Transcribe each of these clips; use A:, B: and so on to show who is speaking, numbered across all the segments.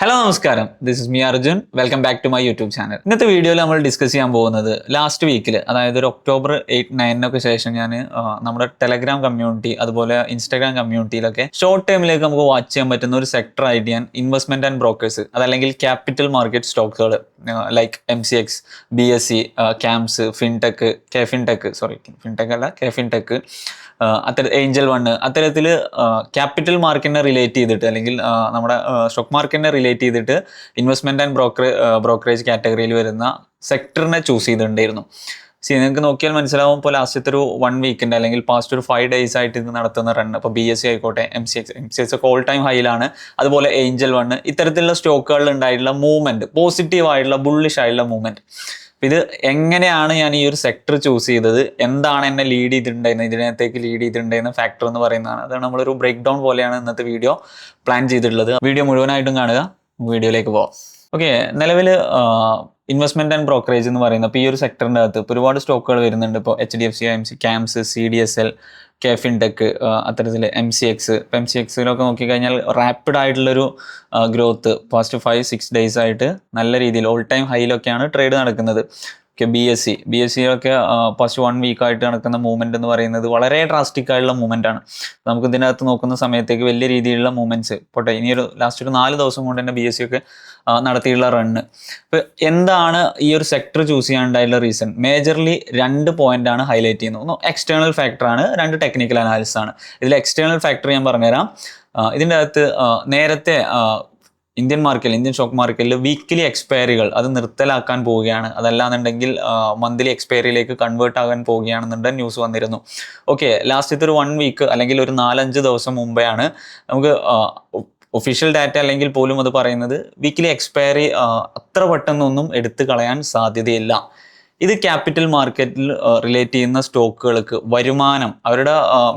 A: Hello നമസ്കാരം, this is me Arjun. Welcome back to my YouTube channel. ഇന്നത്തെ വീഡിയോയിൽ നമ്മൾ ഡിസ്കസ് ചെയ്യാൻ പോകുന്നത് ലാസ്റ്റ് വീക്കിൽ, അതായത് ഒരു ഒക്ടോബർ 8-9 ശേഷം ഞാൻ നമ്മുടെ ടെലഗ്രാം കമ്മ്യൂണിറ്റി അതുപോലെ ഇൻസ്റ്റാഗ്രാം കമ്മ്യൂണിറ്റിയിലൊക്കെ ഷോർട്ട് ടൈമിലേക്ക് നമുക്ക് വാച്ച് ചെയ്യാൻ പറ്റുന്ന ഒരു സെക്ടർ ആയിട്ട് ഞാൻ ഇൻവെസ്റ്റ്മെന്റ് ആൻഡ് ബ്രോക്കേഴ്സ്, അതല്ലെങ്കിൽ ക്യാപിറ്റൽ മാർക്കറ്റ് സ്റ്റോക്കുകൾ like MCX, BSE, CAMS, fintech, fintech അല്ല KFinTech, ഏഞ്ചൽ വണ്ണ്, അത്തരത്തിൽ ക്യാപിറ്റൽ മാർക്കറ്റിനെ റിലേറ്റ് ചെയ്തിട്ട് അല്ലെങ്കിൽ നമ്മുടെ സ്റ്റോക്ക് മാർക്കറ്റിനെ റിലേറ്റ് ചെയ്തിട്ട് ഇൻവെസ്റ്റ്മെന്റ് ആൻഡ് ബ്രോക്കറേജ് കാറ്റഗറിയിൽ വരുന്ന സെക്ടറിനെ ചൂസ് ചെയ്തിട്ടുണ്ടായിരുന്നു. നിങ്ങൾക്ക് നോക്കിയാൽ മനസ്സിലാവും. ഇപ്പോൾ ലാസ്റ്റത്തെ ഒരു 1 വീക്കിൻ്റെ അല്ലെങ്കിൽ പാസ്റ്റ് ഒരു 5 days ആയിട്ട് ഇത് നടത്തുന്ന റൺ, ഇപ്പോൾ BSE ആയിക്കോട്ടെ, MCX ഒക്കെ ഓൾ ടൈം ഹൈയിലാണ്. അതുപോലെ ഏഞ്ചൽ വണ്ണ്, ഇത്തരത്തിലുള്ള സ്റ്റോക്കുകളിൽ ഉണ്ടായിട്ടുള്ള മൂവ്മെന്റ്, പോസിറ്റീവ് ആയിട്ടുള്ള ബുള്ളിഷ് ആയിട്ടുള്ള മൂവ്മെന്റ്. ഇത് എങ്ങനെയാണ് ഞാൻ ഈ ഒരു സെക്ടർ ചൂസ് ചെയ്തത്, എന്താണ് എന്നെ ലീഡ് ചെയ്തിട്ടുണ്ടായിരുന്നത്, ഇതിനകത്തേക്ക് ലീഡ് ചെയ്തിട്ടുണ്ടായിരുന്ന ഫാക്ടർ എന്ന് പറയുന്നതാണ്. അതാണ് നമ്മളൊരു ബ്രേക്ക് ഡൗൺ പോലെയാണ് ഇന്നത്തെ വീഡിയോ പ്ലാൻ ചെയ്തിട്ടുള്ളത്. വീഡിയോ മുഴുവനായിട്ടും കാണുക. വീഡിയോയിലേക്ക് പോവാം. ഓക്കെ, നിലവിൽ ഇൻവെസ്റ്റ്മെന്റ് ആൻഡ് ബ്രോക്കറേജ് എന്ന് പറയുന്നത് ഇപ്പോൾ ഈ ഒരു സെക്ടറിൻ്റെ അകത്ത് ഇപ്പോൾ ഒരുപാട് സ്റ്റോക്കുകൾ വരുന്നുണ്ട്. ഇപ്പോൾ HDFC, ക്യാംസ്, CDSL, KFinTech, അത്തരത്തിൽ MCXിലൊക്കെ നോക്കിക്കഴിഞ്ഞാൽ റാപ്പിഡ് ആയിട്ടുള്ളൊരു ഗ്രോത്ത് പാസ്റ്റ് 5-6 days ആയിട്ട് നല്ല രീതിയിൽ ഓൾ ടൈം ഹൈയിലൊക്കെയാണ് ട്രേഡ് നടക്കുന്നത്. BSEയിലൊക്കെ പാസ്റ്റ് 1 week ആയിട്ട് നടക്കുന്ന മൂവ്മെന്റ് എന്ന് പറയുന്നത് വളരെ ഡ്രാസ്റ്റിക് ആയിട്ടുള്ള മൂവ്മെന്റ് ആണ്. നമുക്ക് ഇതിനകത്ത് നോക്കുന്ന സമയത്തേക്ക് വലിയ രീതിയിലുള്ള മൂവ്മെന്റ്സ് പോട്ടെ, ഇനിയൊരു ലാസ്റ്റ് ഒരു 4 ദിവസം കൊണ്ട് തന്നെ BSE ഒക്കെ നടത്തിയുള്ള റണ്ണ്. ഇപ്പം എന്താണ് ഈ ഒരു സെക്ടർ ചൂസ് ചെയ്യാനുണ്ടായുള്ള റീസൺ? മേജർലി 2 പോയിന്റ് ആണ് ഹൈലൈറ്റ് ചെയ്യുന്നത്. ഒന്ന് എക്സ്റ്റേണൽ ഫാക്ടറാണ്, 2 ടെക്നിക്കൽ അനാലിസിസ് ആണ്. ഇതിൽ എക്സ്റ്റേണൽ ഫാക്ടർ ഞാൻ പറഞ്ഞുതരാം. ഇതിൻ്റെ അകത്ത് നേരത്തെ ഇന്ത്യൻ സ്റ്റോക്ക് മാർക്കറ്റിൽ വീക്കിലി എക്സ്പയറികൾ അത് നിർത്തലാക്കാൻ പോവുകയാണ്, അതല്ലാന്നുണ്ടെങ്കിൽ മന്ത്ലി എക്സ്പയറിയിലേക്ക് കൺവേർട്ട് ആകാൻ പോവുകയാണെന്നുള്ള ന്യൂസ് വന്നിരുന്നു. ഓക്കെ, ലാസ്റ്റത്തെ ഒരു 1 week അല്ലെങ്കിൽ ഒരു 4-5 ദിവസം മുമ്പെയാണ് നമുക്ക് ഒഫീഷ്യൽ ഡാറ്റ അല്ലെങ്കിൽ പോലും അത് പറയുന്നത് വീക്കിലി എക്സ്പയറി അത്ര പെട്ടെന്നൊന്നും എടുത്തു കളയാൻ സാധ്യതയില്ല. ഇത് ക്യാപിറ്റൽ മാർക്കറ്റിൽ റിലേറ്റ് ചെയ്യുന്ന സ്റ്റോക്കുകൾക്ക് വരുമാനം, അവരുടെ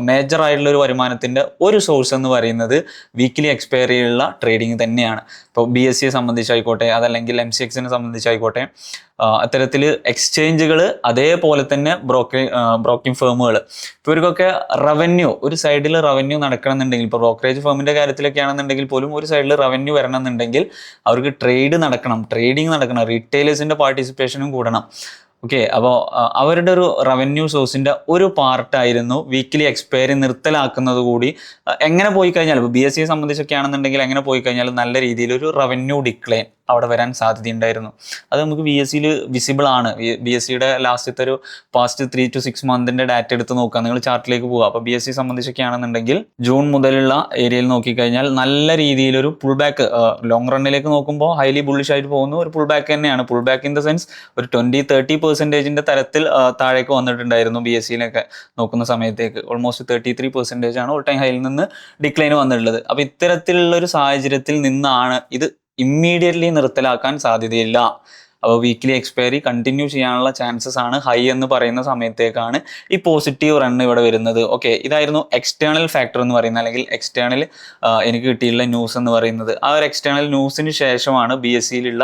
A: മേജർ ആയിട്ടുള്ള ഒരു വരുമാനത്തിൻ്റെ ഒരു സോഴ്സ് എന്ന് പറയുന്നത് വീക്കിലി എക്സ്പയറിയുള്ള ട്രേഡിങ് തന്നെയാണ്. ഇപ്പോൾ BSEയെ സംബന്ധിച്ചായിക്കോട്ടെ, അതല്ലെങ്കിൽ MCXനെ സംബന്ധിച്ചായിക്കോട്ടെ, അത്തരത്തിൽ എക്സ്ചേഞ്ചുകൾ, അതേപോലെ തന്നെ ബ്രോക്കിംഗ് ഫേമുകൾ, ഇവർക്കൊക്കെ റവന്യൂ, ഒരു സൈഡിൽ റവന്യൂ നടക്കണമെന്നുണ്ടെങ്കിൽ, ഇപ്പോൾ ബ്രോക്കറേജ് ഫേമിൻ്റെ കാര്യത്തിലൊക്കെ ആണെന്നുണ്ടെങ്കിൽ പോലും ഒരു സൈഡിൽ റവന്യൂ വരണമെന്നുണ്ടെങ്കിൽ അവർക്ക് ട്രേഡിങ് നടക്കണം, റീറ്റെയിലേഴ്സിൻ്റെ പാർട്ടിസിപ്പേഷനും കൂടണം. ഓക്കെ, അപ്പോൾ അവരുടെ ഒരു റവന്യൂ സോഴ്സിൻ്റെ ഒരു പാർട്ടായിരുന്നു വീക്കിലി എക്സ്പയറി നിർത്തലാക്കുന്നത് കൂടി. എങ്ങനെ പോയി കഴിഞ്ഞാൽ, ഇപ്പോൾ BSEയെ സംബന്ധിച്ചൊക്കെ ആണെന്നുണ്ടെങ്കിൽ എങ്ങനെ പോയി കഴിഞ്ഞാൽ നല്ല രീതിയിലൊരു റവന്യൂ ഡിക്ലൈൻ അവിടെ വരാൻ സാധ്യതയുണ്ടായിരുന്നു. അത് നമുക്ക് BSEയിൽ വിസിബിൾ ആണ്. BSEയുടെ ലാസ്റ്റത്തെ ഒരു പാസ്റ്റ് 3 to 6 months ഡാറ്റ എടുത്ത് നോക്കുക, നിങ്ങൾ ചാർട്ടിലേക്ക് പോവുക. അപ്പോൾ BSE സംബന്ധിച്ചൊക്കെ ആണെന്നുണ്ടെങ്കിൽ ജൂൺ മുതലുള്ള ഏരിയയിൽ നോക്കിക്കഴിഞ്ഞാൽ നല്ല രീതിയിലൊരു പുൾ ബാക്ക്, ലോങ് റണ്ണിലേക്ക് നോക്കുമ്പോൾ ഹൈലി ബുള്ളിഷ് ആയിട്ട് പോകുന്ന ഒരു പുൾ ബാക്ക് തന്നെയാണ്. Pull back in the sense ഒരു 20-30% തരത്തിൽ താഴേക്ക് വന്നിട്ടുണ്ടായിരുന്നു. BSEയിലൊക്കെ നോക്കുന്ന സമയത്തേക്ക് ഓൾമോസ്റ്റ് 33% ആണ് ഓൾ ടൈം ഹൈയിൽ നിന്ന് ഡിക്ലൈൻ വന്നിട്ടുള്ളത്. അപ്പോൾ ഇത്തരത്തിലുള്ള ഒരു സാഹചര്യത്തിൽ നിന്നാണ് ഇത് ഇമ്മീഡിയറ്റ്ലി നിർത്തലാക്കാൻ സാധ്യതയില്ല. അപ്പോൾ വീക്കിലി എക്സ്പയറി കണ്ടിന്യൂ ചെയ്യാനുള്ള ചാൻസസ് ആണ് ഹൈ എന്ന് പറയുന്ന സമയത്തേക്കാണ് ഈ പോസിറ്റീവ് റൺ ഇവിടെ വരുന്നത്. ഓക്കെ, ഇതായിരുന്നു എക്സ്റ്റേണൽ ഫാക്ടർ എന്ന് പറയുന്നത്, അല്ലെങ്കിൽ എക്സ്റ്റേണൽ എനിക്ക് കിട്ടിയുള്ള ന്യൂസ് എന്ന് പറയുന്നത്. ആ ഒരു എക്സ്റ്റേണൽ ന്യൂസിന് ശേഷമാണ് BSEയിലുള്ള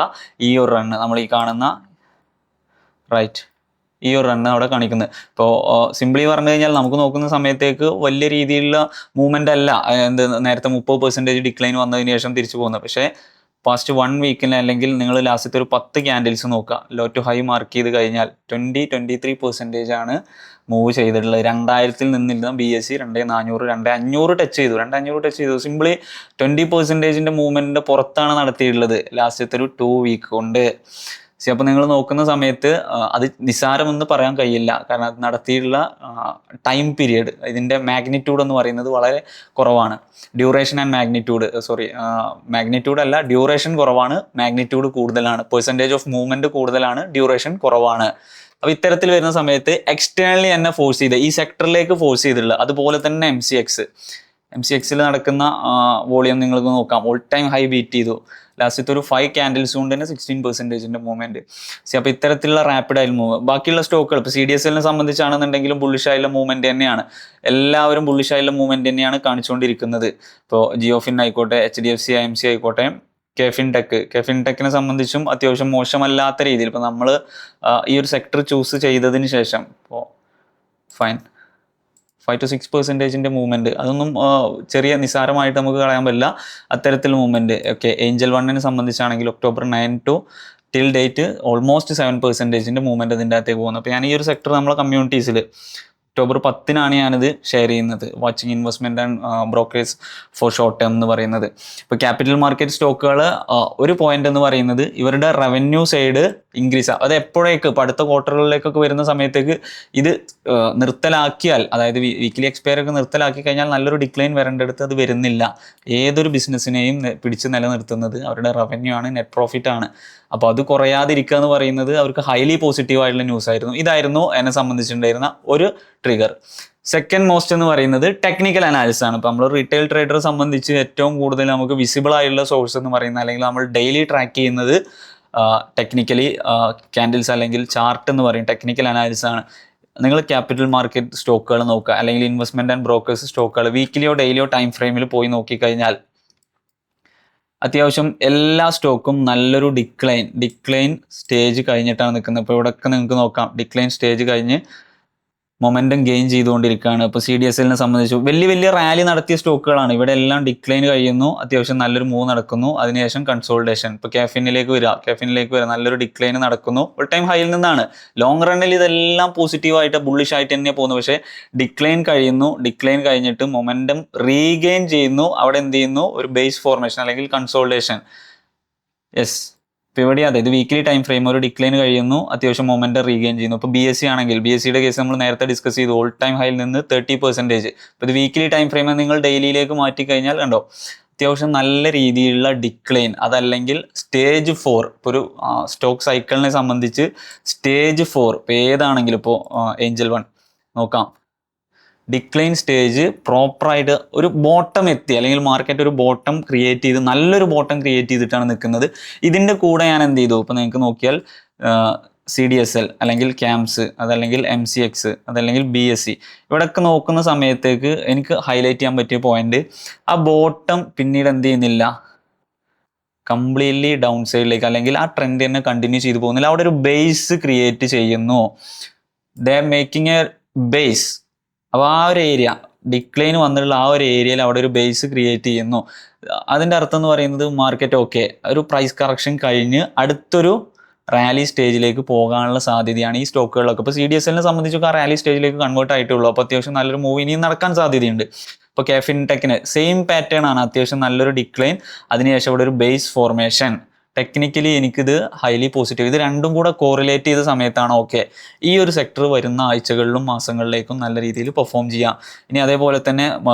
A: ഈ ഒരു റണ്ണ് നമ്മൾ ഈ കാണുന്ന ഈ ഒരു റണ്ണ് അവിടെ കാണിക്കുന്നത്. ഇപ്പോൾ സിംപ്ലി പറഞ്ഞു കഴിഞ്ഞാൽ നമുക്ക് നോക്കുന്ന സമയത്തേക്ക് വലിയ രീതിയിലുള്ള മൂവ്മെൻ്റ് അല്ല. നേരത്തെ 30% ഡിക്ലൈൻ വന്നതിന് ശേഷം തിരിച്ചു പോകുന്നത്. പക്ഷേ പാസ്റ്റ് 1 weekന് അല്ലെങ്കിൽ നിങ്ങൾ ലാസ്റ്റത്തെ ഒരു 10 ക്യാൻഡിൽസ് നോക്കുക, ലോ ടു ഹൈ മാർക്ക് ചെയ്ത് കഴിഞ്ഞാൽ 23% ആണ് മൂവ് ചെയ്തിട്ടുള്ളത്. 2000 നിന്നിരുന്ന BSE 2400, 2500 ടച്ച് ചെയ്തു. സിംപ്ലി 20% മൂവ്മെൻറ്റിൻ്റെ പുറത്താണ് നടത്തിയിട്ടുള്ളത് ലാസ്റ്റത്തെ ഒരു 2 week കൊണ്ട്. അപ്പോൾ നിങ്ങൾ നോക്കുന്ന സമയത്ത് അത് നിസ്സാരമെന്ന് പറയാൻ കഴിയില്ല. കാരണം അത് നടത്തിയിട്ടുള്ള ടൈം പീരിയഡ്, ഇതിൻ്റെ മാഗ്നിറ്റ്യൂഡ് എന്ന് പറയുന്നത് വളരെ കുറവാണ്. ഡ്യൂറേഷൻ ആൻഡ് മാഗ്നിറ്റ്യൂഡ് അല്ല, ഡ്യൂറേഷൻ കുറവാണ്, മാഗ്നിറ്റ്യൂഡ് കൂടുതലാണ്. പെർസെൻറ്റേജ് ഓഫ് മൂവ്മെൻറ്റ് കൂടുതലാണ്, ഡ്യൂറേഷൻ കുറവാണ്. അപ്പോൾ ഇത്തരത്തിൽ വരുന്ന സമയത്ത് എക്സ്റ്റേണലി എന്നെ ഫോഴ്സ് ചെയ്ത് ഈ സെക്ടറിലേക്ക് ഫോഴ്സ് ചെയ്തിട്ടുള്ള, അതുപോലെ തന്നെ MCXിൽ നടക്കുന്ന വോളിയം നിങ്ങൾക്ക് നോക്കാം, ഓൾ ടൈം ഹൈ ബീറ്റ് ചെയ്തു. ലാസ്റ്റത്തെ ഒരു 5 ക്യാൻഡിൽസ് കൊണ്ട് തന്നെ 16% മൂവ്മെന്റ്. അപ്പോൾ ഇത്തരത്തിലുള്ള റാപ്പിഡ് ആയിട്ടുള്ള മൂവ്, ബാക്കിയുള്ള സ്റ്റോക്കുകൾ ഇപ്പോൾ CDSLനെ സംബന്ധിച്ചാണെന്നുണ്ടെങ്കിലും ബുള്ളിഷ് ആയിട്ടുള്ള മൂവ്മെന്റ് തന്നെയാണ്. എല്ലാവരും ബുള്ളിഷ് ആയിട്ടുള്ള മൂവ്മെന്റ് തന്നെയാണ് കാണിച്ചുകൊണ്ടിരിക്കുന്നത്. ഇപ്പോൾ ജിയോഫിൻ ആയിക്കോട്ടെ, HDFC, IMC ആയിക്കോട്ടെ, KFinTechനെ സംബന്ധിച്ചും അത്യാവശ്യം മോശമല്ലാത്ത രീതിയിൽ ഇപ്പോൾ നമ്മൾ ഈ ഒരു സെക്ടർ ചൂസ് ചെയ്തതിന് ശേഷം ഇപ്പോൾ 5-6% മൂവ്മെൻറ്റ്, അതൊന്നും ചെറിയ നിസ്സാരമായിട്ട് നമുക്ക് കളയാൻ പറ്റില്ല. അത്തരത്തിൽ മൂവ്മെൻറ്റ് ഓക്കെ. ഏഞ്ചൽ വണ്ണിനെ സംബന്ധിച്ചാണെങ്കിൽ October 9 to till date almost 7% movement അതിൻ്റെ അകത്തേക്ക് പോകുന്നത്. അപ്പോൾ ഞാൻ ഈ ഒരു സെക്ടർ നമ്മളെ കമ്മ്യൂണിറ്റീസിൽ October 10 ഞാനിത് ഷെയർ ചെയ്യുന്നത്, watching investment and brokers for short term എന്ന് പറയുന്നത്. ഇപ്പോൾ ക്യാപിറ്റൽ മാർക്കറ്റ് സ്റ്റോക്കുകൾ ഒരു പോയിന്റ് എന്ന് പറയുന്നത് ഇവരുടെ റവന്യൂ സൈഡ് ഇൻക്രീസ് ആകും. അത് എപ്പോഴേക്ക് ഇപ്പോൾ അടുത്ത ക്വാർട്ടറുകളിലേക്കൊക്കെ വരുന്ന സമയത്തേക്ക് ഇത് നിർത്തലാക്കിയാൽ, അതായത് വീക്കിലി എക്സ്പയർ ഒക്കെ നിർത്തലാക്കി കഴിഞ്ഞാൽ നല്ലൊരു ഡിക്ലൈൻ വരേണ്ടടുത്ത് അത് വരുന്നില്ല. ഏതൊരു ബിസിനസ്സിനെയും പിടിച്ച് നിലനിർത്തുന്നത് അവരുടെ റവന്യൂ ആണ്, നെറ്റ് പ്രോഫിറ്റ് ആണ്. അപ്പോൾ അത് കുറയാതിരിക്കുക എന്ന് പറയുന്നത് അവർക്ക് ഹൈലി പോസിറ്റീവ് ആയിട്ടുള്ള ന്യൂസ് ആയിരുന്നു. ഇതായിരുന്നു എന്നെ സംബന്ധിച്ചിട്ടുണ്ടായിരുന്ന ഒരു ട്രിഗർ. സെക്കൻഡ് മോസ്റ്റ് എന്ന് പറയുന്നത് ടെക്നിക്കൽ അനാലിസിസ് ആണ്. ഇപ്പോൾ നമ്മൾ റീറ്റെയിൽ ട്രേഡറെ സംബന്ധിച്ച് ഏറ്റവും കൂടുതൽ നമുക്ക് വിസിബിൾ ആയിട്ടുള്ള സോഴ്സ് എന്ന് പറയുന്നത്, അല്ലെങ്കിൽ നമ്മൾ ഡെയിലി ട്രാക്ക് ചെയ്യുന്നത് ടെക്നിക്കലി ക്യാൻഡിൽസ് അല്ലെങ്കിൽ ചാർട്ട് എന്ന് പറയും, ടെക്നിക്കൽ അനാലിസിസ് ആണ്. നിങ്ങൾ ക്യാപിറ്റൽ മാർക്കറ്റ് സ്റ്റോക്കുകൾ നോക്കുക, അല്ലെങ്കിൽ ഇൻവെസ്റ്റ്മെൻറ്റ് ആൻഡ് ബ്രോക്കേഴ്സ് സ്റ്റോക്കുകൾ വീക്കിലിയോ ഡെയിലിയോ ടൈം ഫ്രെയിമിൽ പോയി നോക്കിക്കഴിഞ്ഞാൽ അത്യാവശ്യം എല്ലാ സ്റ്റോക്കും നല്ലൊരു ഡിക്ലൈൻ സ്റ്റേജ് കഴിഞ്ഞിട്ടാണ് നിൽക്കുന്നത്. ഇപ്പോൾ ഇവിടെയൊക്കെ നിങ്ങൾക്ക് നോക്കാം, ഡിക്ലൈൻ സ്റ്റേജ് കഴിഞ്ഞ് മൊമെൻറ്റം ഗെയിൻ ചെയ്തുകൊണ്ടിരിക്കുകയാണ്. ഇപ്പോൾ CDSL സംബന്ധിച്ചു വലിയ റാലി നടത്തിയ സ്റ്റോക്കുകളാണ്. ഇവിടെ എല്ലാം ഡിക്ലൈൻ കഴിയുന്നു, അത്യാവശ്യം നല്ലൊരു മൂവ് നടക്കുന്നു, അതിനുശേഷം കൺസോൾട്ടേഷൻ. ഇപ്പോൾ കാഫിനിലേക്ക് വരിക, നല്ലൊരു ഡിക്ലൈൻ നടക്കുന്നു, ഫുൾ ടൈം ഹൈയിൽ നിന്നാണ്. ലോങ് റണ്ണിൽ ഇതെല്ലാം പോസിറ്റീവായിട്ട് ബുള്ളിഷ് ആയിട്ട് തന്നെ പോകുന്നു. പക്ഷേ ഡിക്ലൈൻ കഴിഞ്ഞിട്ട് മൊമെൻറ്റം റീഗെയിൻ ചെയ്യുന്നു. അവിടെ എന്ത് ചെയ്യുന്നു? ഒരു ബേസ് ഫോർമേഷൻ അല്ലെങ്കിൽ കൺസോൾട്ടേഷൻ. യെസ്, ഇപ്പോൾ ഇവിടെ അതെ, ഇത് വീക്കിലി ടൈം ഫ്രെയിം ഒരു ഡിക്ലൈൻ കഴിയുന്നു, അത്യാവശ്യം മൊമെൻറ്റം റീഗെയിൻ ചെയ്യുന്നു. ഇപ്പോൾ BSE ആണെങ്കിൽ BSEയുടെ കേസ് നമ്മൾ നേരത്തെ ഡിസ്കസ് ചെയ്തു, ഓൾ ടൈം ഹൈയിൽ നിന്ന് 30%. ഇപ്പോൾ ഇത് വീക്കിലി ടൈം ഫ്രെയിം നിങ്ങൾ ഡെയിലിയിലേക്ക് മാറ്റി കഴിഞ്ഞാൽ കണ്ടോ, അത്യാവശ്യം നല്ല രീതിയിലുള്ള ഡിക്ലൈൻ. അതല്ലെങ്കിൽ സ്റ്റേജ് 4, ഇപ്പോൾ ഒരു സ്റ്റോക്ക് സൈക്കിളിനെ സംബന്ധിച്ച് സ്റ്റേജ് 4 ഇപ്പോൾ ഏതാണെങ്കിലും, ഇപ്പോൾ ഏഞ്ചൽ വൺ നോക്കാം, ഡിക്ലൈൻ സ്റ്റേജ് പ്രോപ്പറായിട്ട് ഒരു ബോട്ടം എത്തി, അല്ലെങ്കിൽ മാർക്കറ്റ് ഒരു ബോട്ടം ക്രിയേറ്റ് ചെയ്ത്, നല്ലൊരു ബോട്ടം ക്രിയേറ്റ് ചെയ്തിട്ടാണ് നിൽക്കുന്നത്. ഇതിൻ്റെ കൂടെ ഞാൻ എന്ത് ചെയ്തു? ഇപ്പോൾ നിങ്ങൾക്ക് നോക്കിയാൽ CDSL അല്ലെങ്കിൽ CAMS, അതല്ലെങ്കിൽ MCX, അതല്ലെങ്കിൽ BSE, ഇവിടെയൊക്കെ നോക്കുന്ന സമയത്തേക്ക് എനിക്ക് ഹൈലൈറ്റ് ചെയ്യാൻ പറ്റിയ പോയിന്റ്, ആ ബോട്ടം പിന്നീട് എന്ത് ചെയ്യുന്നില്ല, കംപ്ലീറ്റ്ലി ഡൗൺ സൈഡിലേക്ക്, അല്ലെങ്കിൽ ആ ട്രെൻഡ് തന്നെ കണ്ടിന്യൂ ചെയ്തു പോകുന്നില്ല. അവിടെ ഒരു ബേസ് ക്രിയേറ്റ് ചെയ്യുന്നു. They are making A base. അപ്പോൾ ആ ഒരു ഏരിയ, ഡിക്ലൈൻ വന്നിട്ടുള്ള ആ ഒരു ഏരിയയിൽ അവിടെ ഒരു ബേസ് ക്രിയേറ്റ് ചെയ്യുന്നു. അതിൻ്റെ അർത്ഥം എന്ന് പറയുന്നത് മാർക്കറ്റ് ഓക്കെ, ഒരു പ്രൈസ് കറക്ഷൻ കഴിഞ്ഞ് അടുത്തൊരു റാലി സ്റ്റേജിലേക്ക് പോകാനുള്ള സാധ്യതയാണ് ഈ സ്റ്റോക്കുകളിലൊക്കെ. ഇപ്പോൾ CDSL സംബന്ധിച്ചൊക്കെ ആ റാലി സ്റ്റേജിലേക്ക് കൺവേർട്ട് ആയിട്ടുള്ളൂ. അപ്പോൾ അത്യാവശ്യം നല്ലൊരു മൂവ് ഇനിയും നടക്കാൻ സാധ്യതയുണ്ട്. ഇപ്പോൾ ഫിൻടെക്കിന് സെയിം പാറ്റേൺ ആണ്, അത്യാവശ്യം നല്ലൊരു ഡിക്ലൈൻ, അതിനുശേഷം ഇവിടെ ഒരു ബേസ് ഫോർമേഷൻ. ടെക്നിക്കലി എനിക്കിത് ഹൈലി പോസിറ്റീവ്. ഇത് രണ്ടും കൂടെ കോറിലേറ്റ് ചെയ്ത സമയത്താണ് ഓക്കെ, ഈ ഒരു സെക്ടർ വരുന്ന ആഴ്ചകളിലും മാസങ്ങളിലേക്കും നല്ല രീതിയിൽ പെർഫോം ചെയ്യാം. ഇനി അതേപോലെ തന്നെ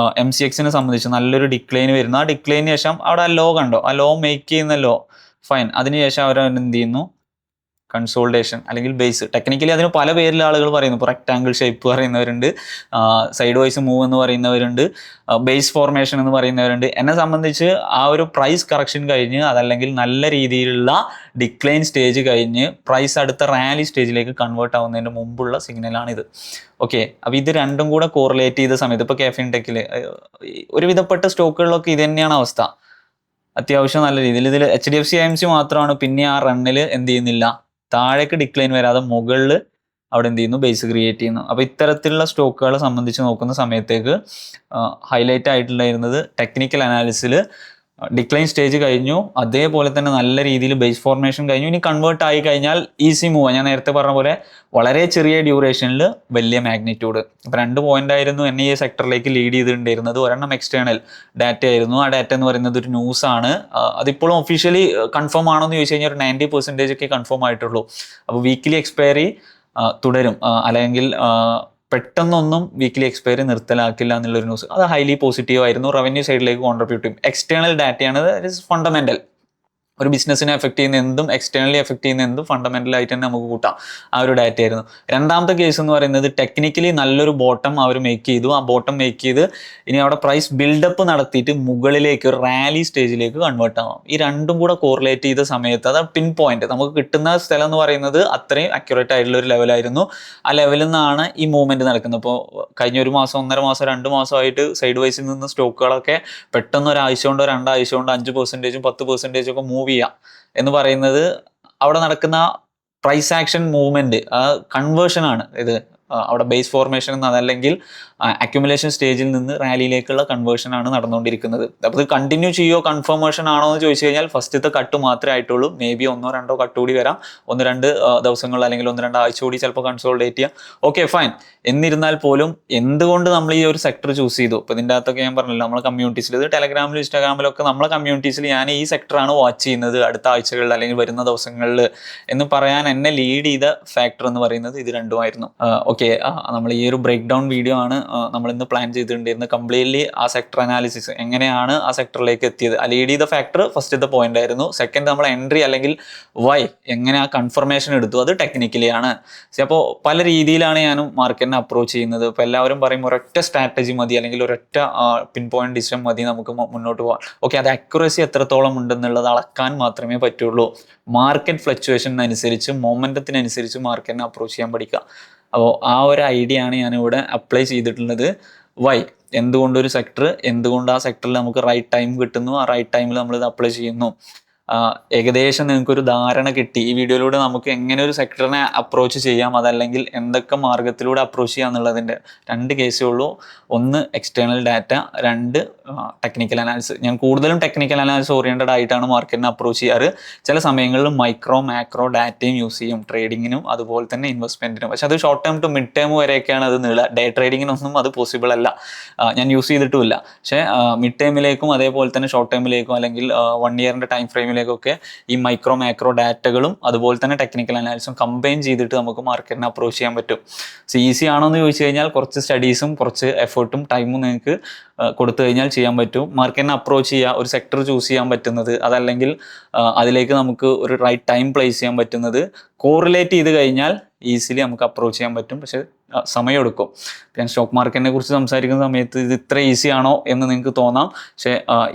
A: MCXനെ സംബന്ധിച്ച് നല്ലൊരു ഡിക്ലൈൻ വരുന്നു. ആ ഡിക്ലൈന് ശേഷം അവിടെ ആ ലോ കണ്ടോ, ആ ലോ മേക്ക് ചെയ്യുന്ന ലോ ഫൈൻ, അതിനുശേഷം അവർ എന്ത് ചെയ്യുന്നു? കൺസോൾട്ടേഷൻ അല്ലെങ്കിൽ ബേസ്. ടെക്നിക്കലി അതിന് പല പേരിൽ ആളുകൾ പറയുന്നു. ഇപ്പോൾ റെക്ടാങ്കിൾ ഷേപ്പ് പറയുന്നവരുണ്ട്, സൈഡ് വൈസ് മൂവ് എന്ന് പറയുന്നവരുണ്ട്, ബേസ് ഫോർമേഷൻ എന്ന് പറയുന്നവരുണ്ട്. എന്നെ സംബന്ധിച്ച് ആ ഒരു പ്രൈസ് കറക്ഷൻ കഴിഞ്ഞ്, അതല്ലെങ്കിൽ നല്ല രീതിയിലുള്ള ഡിക്ലൈൻ സ്റ്റേജ് കഴിഞ്ഞ് പ്രൈസ് അടുത്ത റാലി സ്റ്റേജിലേക്ക് കൺവേർട്ട് ആവുന്നതിന് മുമ്പുള്ള സിഗ്നലാണിത്. ഓക്കെ, അപ്പോൾ ഇത് രണ്ടും കൂടെ കോറിലേറ്റ് ചെയ്ത സമയത്ത് ഇപ്പോൾ ഫിൻടെക്കിൽ ഒരുവിധപ്പെട്ട സ്റ്റോക്കുകളിലൊക്കെ ഇത് തന്നെയാണ് അവസ്ഥ. അത്യാവശ്യം നല്ല രീതിയിൽ ഇതിൽ HDFC AMC മാത്രമാണ് പിന്നെ ആ റണ്ണിൽ എന്ത് ചെയ്യുന്നില്ല, താഴേക്ക് ഡിക്ലൈൻ വരാതെ മുകളിൽ അവിടെ എന്ത് ചെയ്യുന്നു? ബേസ് ക്രിയേറ്റ് ചെയ്യുന്നു. അപ്പോൾ ഇത്തരത്തിലുള്ള സ്റ്റോക്കുകളെ സംബന്ധിച്ച് നോക്കുന്ന സമയത്തേക്ക് ഹൈലൈറ്റ് ആയിട്ടുണ്ടായിരുന്നത് ടെക്നിക്കൽ അനാലിസിൽ ഡിക്ലൈൻ സ്റ്റേജ് കഴിഞ്ഞു, അതേപോലെ തന്നെ നല്ല രീതിയിൽ ബേസ് ഫോർമേഷൻ കഴിഞ്ഞു. ഇനി കൺവേർട്ട് ആയി കഴിഞ്ഞാൽ ഈസി മൂവ്. ഞാൻ നേരത്തെ പറഞ്ഞ പോലെ വളരെ ചെറിയ ഡ്യൂറേഷനിൽ വലിയ മാഗ്നിറ്റ്യൂഡ്. ഇപ്പോൾ 2 പോയിന്റ് ആയിരുന്നു എന്നെ ഈ സെക്ടറിലേക്ക് ലീഡ് ചെയ്തിട്ടുണ്ടായിരുന്നത്. ഒരെണ്ണം എക്സ്റ്റേണൽ ഡാറ്റ ആയിരുന്നു. ആ ഡാറ്റ എന്ന് പറയുന്നത് ഒരു ന്യൂസാണ്. അതിപ്പോഴും ഒഫീഷ്യലി കൺഫേം ആണോ എന്ന് ചോദിച്ചു കഴിഞ്ഞാൽ ഒരു 90% ഒക്കെ കൺഫേം ആയിട്ടുള്ളൂ. അപ്പോൾ വീക്കിലി എക്സ്പയറി തുടരും, അല്ലെങ്കിൽ പെട്ടെന്നൊന്നും വീക്കിലി എക്സ്പയറി നിർത്തലാക്കില്ല എന്നുള്ളൊരു ന്യൂസ്. അത് ഹൈലി പോസിറ്റീവ് ആയിരുന്നു, റവന്യൂ സൈഡിലേക്ക് കോൺട്രിബ്യൂട്ട് ചെയ്യും. എക്സ്റ്റേണൽ ഡാറ്റയാണ്, ദാറ്റ് ഈസ് ഫണ്ടമെന്റൽ. ഒരു ബിസിനസ്സിനെ എഫക്ട് ചെയ്യുന്ന എന്തും, എക്സ്റ്റേണലി എഫക്ട് ചെയ്യുന്ന എന്തും ഫണ്ടമെന്റൽ ആയിട്ട് തന്നെ നമുക്ക് കൂട്ടാം. ആ ഒരു ഡാറ്റ ആയിരുന്നു. രണ്ടാമത്തെ കേസ് എന്ന് പറയുന്നത് ടെക്നിക്കലി നല്ലൊരു ബോട്ടം അവർ മേക്ക് ചെയ്തു. ആ ബോട്ടം മേക്ക് ചെയ്ത് ഇനി അവിടെ പ്രൈസ് ബിൽഡപ്പ് നടത്തിയിട്ട് മുകളിലേക്ക് റാലി സ്റ്റേജിലേക്ക് കൺവേർട്ട് ആവാം. ഈ രണ്ടും കൂടെ കോറിലേറ്റ് ചെയ്ത സമയത്ത് അത് പിൻ പോയിന്റ് നമുക്ക് കിട്ടുന്ന സ്ഥലം എന്ന് പറയുന്നത് അത്രയും അക്യുറേറ്റ് ആയിട്ടുള്ള ഒരു ലെവലായിരുന്നു. ആ ലെവലിൽ നിന്നാണ് ഈ മൂവ്മെന്റ് നടക്കുന്നത്. ഇപ്പോൾ കഴിഞ്ഞ 1 മാസം, 1.5 മാസം, 2 മാസമായിട്ട് സൈഡ് വൈസിൽ നിന്ന് സ്റ്റോക്കുകളൊക്കെ പെട്ടെന്ന് ഒരാഴ്ച കൊണ്ടോ 2 ആഴ്ച കൊണ്ടോ 5%, 10% ഒക്കെ മൂവ് ചെയ്യാം എന്ന് പറയുന്നത് അവിടെ നടക്കുന്ന പ്രൈസ് ആക്ഷൻ മൂവ്മെന്റ്, ആ കൺവേർഷൻ ആണ് ഇത്. അവിടെ ബേസ് ഫോർമേഷൻ അതല്ലെങ്കിൽ അക്യുമുലേഷൻ സ്റ്റേജിൽ നിന്ന് റാലിയിലേക്കുള്ള കൺവേർഷൻ ആണ് നടന്നുകൊണ്ടിരിക്കുന്നത്. അപ്പോൾ ഇത് കണ്ടിന്യൂ ചെയ്യോ കൺഫർമേഷൻ ആണോ എന്ന് ചോദിച്ചു കഴിഞ്ഞാൽ ഫസ്റ്റത്തെ കട്ട് മാത്രമേ ആയിട്ടുള്ളൂ. മേ ബി 1-2 കട്ട് കൂടി വരാം, 1-2 ദിവസങ്ങൾ അല്ലെങ്കിൽ 1-2 ആഴ്ച കൂടി ചിലപ്പോൾ കൺസോൾഡേറ്റ് ചെയ്യാം. Okay fine. എന്നിരുന്നാൽ പോലും എന്തുകൊണ്ട് നമ്മൾ ഈ ഒരു സെക്ടർ ചൂസ് ചെയ്തു? ഇപ്പോൾ ഇതിൻ്റെ അകത്തൊക്കെ ഞാൻ പറഞ്ഞല്ലോ, നമ്മളെ കമ്മ്യൂണിറ്റീസിൽ, ഇത് ടെലഗ്രാമിലും ഇൻസ്റ്റാഗ്രാമിലും ഒക്കെ നമ്മളെ കമ്മ്യൂണിറ്റീസിൽ ഞാൻ ഈ സെക്ടറാണ് വാച്ച് ചെയ്യുന്നത് അടുത്ത ആഴ്ചകളിൽ അല്ലെങ്കിൽ വരുന്ന ദിവസങ്ങളിൽ എന്ന് പറയാൻ എന്നെ ലീഡ് ചെയ്ത ഫാക്ടർ എന്ന് പറയുന്നത് ഇത് രണ്ടുമായിരുന്നു. ഓക്കെ, നമ്മൾ ഈ ഒരു ബ്രേക്ക് ഡൗൺ വീഡിയോ ആണ് നമ്മൾ ഇന്ന് പ്ലാൻ ചെയ്തിട്ടുണ്ടായിരുന്നത്. കംപ്ലീറ്റ്ലി ആ സെക്ടർ അനാലിസിസ് എങ്ങനെയാണ് ആ സെക്ടറിലേക്ക് എത്തിയത്, ആ ലീഡ് ചെയ്ത ഫാക്ടർ ഫസ്റ്റത്തെ പോയിന്റ് ആയിരുന്നു. സെക്കൻഡ് നമ്മൾ എൻട്രി അല്ലെങ്കിൽ വൈ എങ്ങനെ ആ കൺഫർമേഷൻ എടുത്തു, അത് ടെക്നിക്കലി ആണ്. അപ്പോൾ പല രീതിയിലാണ് ഞാനും മാർക്കറ്റിനെ അപ്രോച്ച് ചെയ്യുന്നത്. ഇപ്പോൾ എല്ലാവരും പറയും ഒരൊറ്റ സ്ട്രാറ്റജി മതി അല്ലെങ്കിൽ ഒരൊറ്റ പിൻ പോയിന്റ് ഡിസിഷൻ മതി നമുക്ക് മുന്നോട്ട് പോകാം. ഓക്കെ, അത് അക്യുറസി എത്രത്തോളം ഉണ്ടെന്നുള്ളത് അളക്കാൻ മാത്രമേ പറ്റുള്ളൂ. മാർക്കറ്റ് ഫ്ലക്ച്വേഷനനുസരിച്ച് മൊമെന്റത്തിനനുസരിച്ച് മാർക്കറ്റിനെ അപ്രോച്ച് ചെയ്യാൻ പഠിക്കുക. അപ്പോൾ ആ ഒരു ഐഡിയ ആണ് ഞാനിവിടെ അപ്ലൈ ചെയ്തിട്ടുള്ളത്. വൈ, എന്തുകൊണ്ടൊരു സെക്ടർ, എന്തുകൊണ്ട് ആ സെക്ടറിൽ നമുക്ക് റൈറ്റ് ടൈം കിട്ടുന്നു, ആ റൈറ്റ് ടൈമിൽ നമ്മളിത് അപ്ലൈ ചെയ്യുന്നു. ഏകദേശം നിങ്ങൾക്കൊരു ധാരണ കിട്ടി. ഈ വീഡിയോയിലൂടെ നമുക്ക് എങ്ങനെ ഒരു സെക്ടറിനെ അപ്രോച്ച് ചെയ്യാം, അതല്ലെങ്കിൽ എന്തൊക്കെ മാർഗത്തിലൂടെ അപ്രോച്ച് ചെയ്യാം എന്നുള്ളതിൻ്റെ 2 കേസേ ഉള്ളൂ. ഒന്ന് എക്സ്റ്റേണൽ ഡാറ്റ, 2 ടെക്നിക്കൽ അനാലിസിസ്. ഞാൻ കൂടുതലും ടെക്നിക്കൽ അനാലിസിസ് ഓറിയൻറ്റഡ് ആയിട്ടാണ് മാർക്കറ്റിനെ അപ്രോച്ച് ചെയ്യാറ്. ചില സമയങ്ങളിൽ മൈക്രോ മാക്രോ ഡാറ്റയും യൂസ് ചെയ്യും, ട്രേഡിങ്ങിനും അതുപോലെ തന്നെ ഇൻവെസ്റ്റ്മെൻറ്റിനും. പക്ഷെ അത് short term to mid term വരെയൊക്കെയാണ് അത് നീളുക. ഡേ ട്രേഡിങ്ങിനൊന്നും അത് പോസിബിൾ അല്ല, ഞാൻ യൂസ് ചെയ്തിട്ടുമില്ല. പക്ഷേ മിഡ് ടൈമിലേക്കും അതേപോലെ തന്നെ ഷോർട്ട് ടൈമിലേക്കും അല്ലെങ്കിൽ 1 ഇയറിൻ്റെ ടൈം ഫ്രെയിമിലേക്കൊക്കെ ഈ മൈക്രോ മാക്രോ ഡാറ്റകളും അതുപോലെ തന്നെ ടെക്നിക്കൽ അനാലിസിസും കമ്പൈൻ ചെയ്തിട്ട് നമുക്ക് മാർക്കറ്റിനെ അപ്രോച്ച് ചെയ്യാൻ പറ്റും. ഈസി ആണോ എന്ന് ചോദിച്ചു കഴിഞ്ഞാൽ കുറച്ച് സ്റ്റഡീസും കുറച്ച് എഫേർട്ടും ടൈമും നിങ്ങൾക്ക് കൊടുത്തു കഴിഞ്ഞാൽ ചെയ്യാൻ പറ്റും. മാർക്കറ്റിനെ അപ്രോച്ച് ചെയ്യുക, ഒരു സെക്ടർ ചൂസ് ചെയ്യാൻ പറ്റുന്നത്, അതല്ലെങ്കിൽ അതിലേക്ക് നമുക്ക് ഒരു റൈറ്റ് ടൈം പ്ലേസ് ചെയ്യാൻ പറ്റുന്നത്, കോറിലേറ്റ് ചെയ്ത് കഴിഞ്ഞാൽ ഈസിലി നമുക്ക് അപ്രോച്ച് ചെയ്യാൻ പറ്റും. പക്ഷെ സമയമെടുക്കും. ഞാൻ സ്റ്റോക്ക് മാർക്കറ്റിനെ കുറിച്ച് സംസാരിക്കുന്ന സമയത്ത് ഇത് ഇത്ര ഈസി ആണോ എന്ന് നിങ്ങൾക്ക് തോന്നാം. പക്ഷേ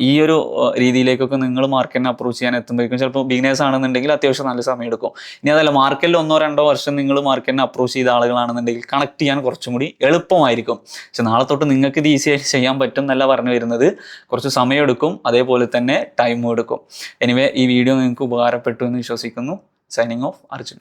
A: ഈ ഒരു രീതിയിലേക്കൊക്കെ നിങ്ങൾ മാർക്കറ്റിനെ അപ്രോച്ച് ചെയ്യാൻ എത്തുമ്പോഴേക്കും ചിലപ്പോൾ ബിഗിനേഴ്സ് ആണെന്നുണ്ടെങ്കിൽ അത്യാവശ്യം നല്ല സമയം എടുക്കും. ഇനി അതല്ല, മാർക്കറ്റിൽ 1-2 വർഷം നിങ്ങൾ മാർക്കറ്റിനെ അപ്രോച്ച് ചെയ്ത ആളുകളാണെന്നുണ്ടെങ്കിൽ കണക്ട് ചെയ്യാൻ കുറച്ചും കൂടി എളുപ്പമായിരിക്കും. പക്ഷെ നാളെ തൊട്ട് നിങ്ങൾക്ക് ഇത് ഈസി ആയിട്ട് ചെയ്യാൻ പറ്റും എന്നല്ല പറഞ്ഞു വരുന്നത്. കുറച്ച് സമയം എടുക്കും, അതേപോലെ തന്നെ ടൈമും എടുക്കും. എനിവേ, ഈ വീഡിയോ നിങ്ങൾക്ക് ഉപകാരപ്പെട്ടു എന്ന് വിശ്വസിക്കുന്നു. Signing off, Arjun.